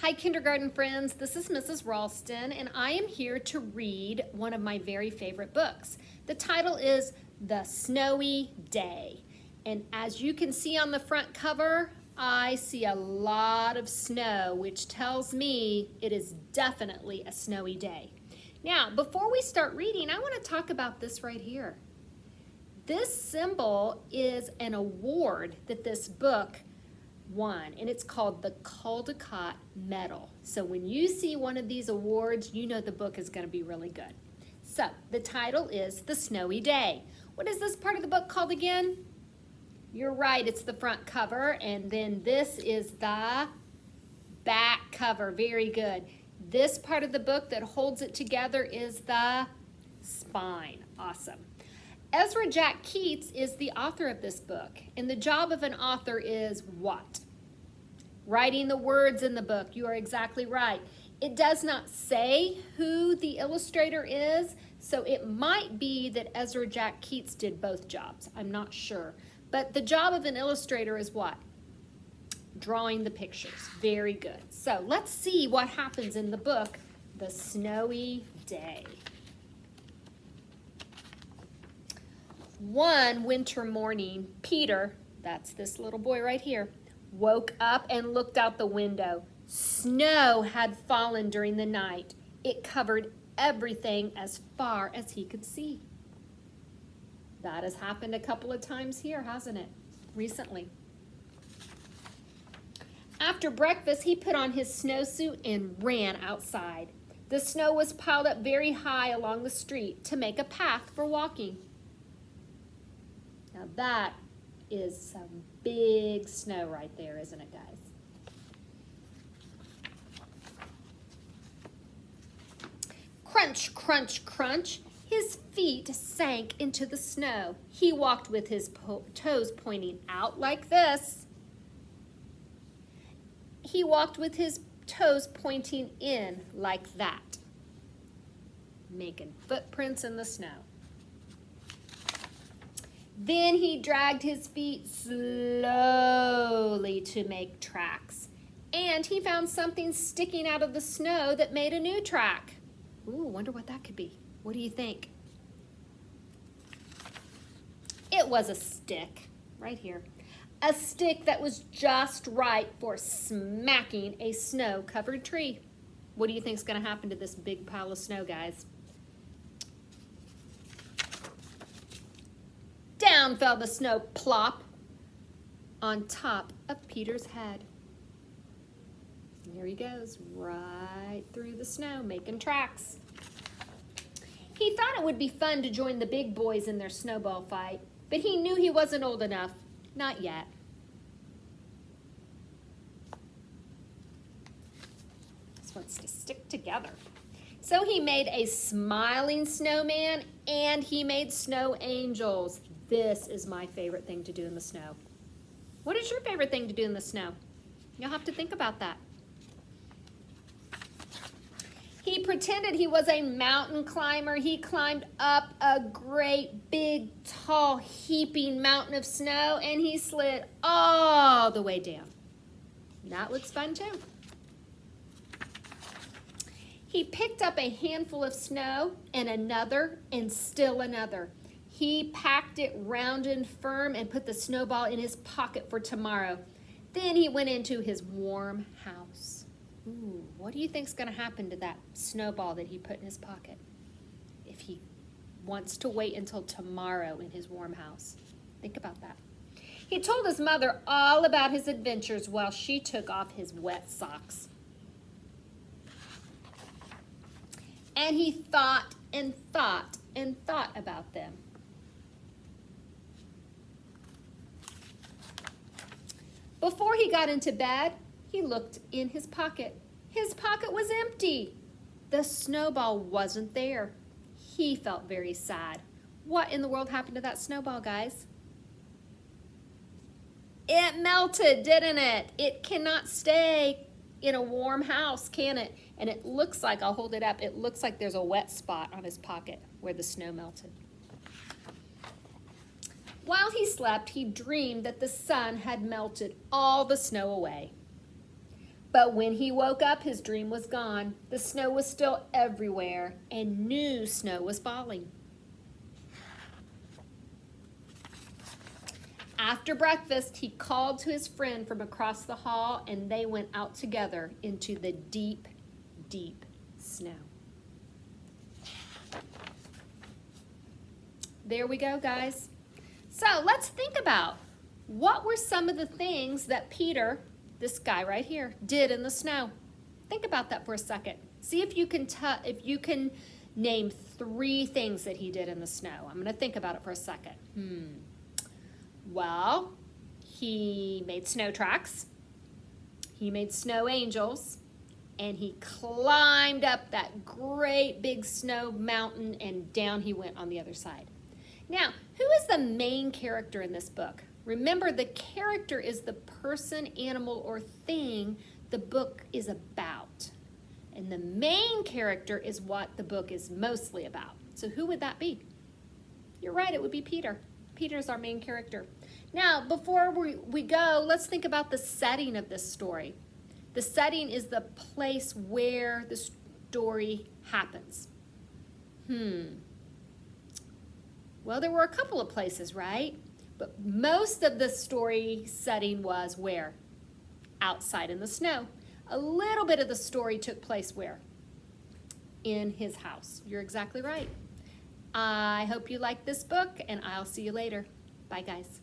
Hi, kindergarten friends. This is Mrs. Ralston, and I am here to read one of my very favorite books. The title is The Snowy Day. And as you can see on the front cover, I see a lot of snow, which tells me it is definitely a snowy day. Now, before we start reading, I want to talk about this right here. This symbol is an award that this book won, and it's called the Caldecott Medal. So when you see one of these awards, you know the book is going to be really good. So the title is The Snowy Day. What is this part of the book called again? You're right, it's the front cover, and then this is the back cover. Very good. This part of the book that holds it together is the spine. Awesome. Ezra Jack Keats is the author of this book, and the job of an author is what? Writing the words in the book. You are exactly right. It does not say who the illustrator is, so it might be that Ezra Jack Keats did both jobs. I'm not sure. But the job of an illustrator is what? Drawing the pictures. Very good. So let's see what happens in the book, The Snowy Day. One winter morning, Peter, that's this little boy right here, woke up and looked out the window. Snow had fallen during the night. It covered everything as far as he could see. That has happened a couple of times here, hasn't it, recently? After breakfast, he put on his snowsuit and ran outside. The snow was piled up very high along the street to make a path for walking. Now that is some big snow right there, isn't it, guys? Crunch, crunch, crunch. His feet sank into the snow. He walked with his toes pointing out like this. He walked with his toes pointing in like that, making footprints in the snow. Then he dragged his feet slowly to make tracks. And he found something sticking out of the snow that made a new track. Ooh, wonder what that could be. What do you think? It was a stick, right here. A stick that was just right for smacking a snow-covered tree. What do you think is going to happen to this big pile of snow, guys? Down fell the snow, plop, on top of Peter's head. There he goes, right through the snow, making tracks. He thought it would be fun to join the big boys in their snowball fight, but he knew he wasn't old enough. Not yet. This wants to stick together. So he made a smiling snowman, and he made snow angels. This is my favorite thing to do in the snow. What is your favorite thing to do in the snow? You'll have to think about that. He pretended he was a mountain climber. He climbed up a great big tall heaping mountain of snow, and he slid all the way down. That looks fun too. He picked up a handful of snow and another and still another. He packed it round and firm and put the snowball in his pocket for tomorrow. Then he went into his warm house. Ooh, what do you think is going to happen to that snowball that he put in his pocket if he wants to wait until tomorrow in his warm house? Think about that. He told his mother all about his adventures while she took off his wet socks. And he thought and thought and thought about them. Before he got into bed, he looked in his pocket. His pocket was empty. The snowball wasn't there. He felt very sad. What in the world happened to that snowball, guys? It melted, didn't it? It cannot stay in a warm house, can it? And it looks like, I'll hold it up, it looks like there's a wet spot on his pocket where the snow melted. While he slept, he dreamed that the sun had melted all the snow away. But when he woke up, his dream was gone. The snow was still everywhere, and new snow was falling. After breakfast, he called to his friend from across the hall, and they went out together into the deep, deep snow. There we go, guys. So let's think about what were some of the things that Peter, this guy right here, did in the snow. Think about that for a second. See if you can name 3 things that he did in the snow. I'm going to think about it for a second. Well, he made snow tracks, he made snow angels, and he climbed up that great big snow mountain, and down he went on the other side. Now, who is the main character in this book? Remember, the character is the person, animal, or thing the book is about. And the main character is what the book is mostly about. So who would that be? You're right, it would be Peter. Peter's our main character. Now, before we go, let's think about the setting of this story. The setting is the place where the story happens. Well, there were a couple of places, right? But most of the story setting was where? Outside in the snow. A little bit of the story took place where? In his house. You're exactly right. I hope you like this book, and I'll see you later. Bye, guys.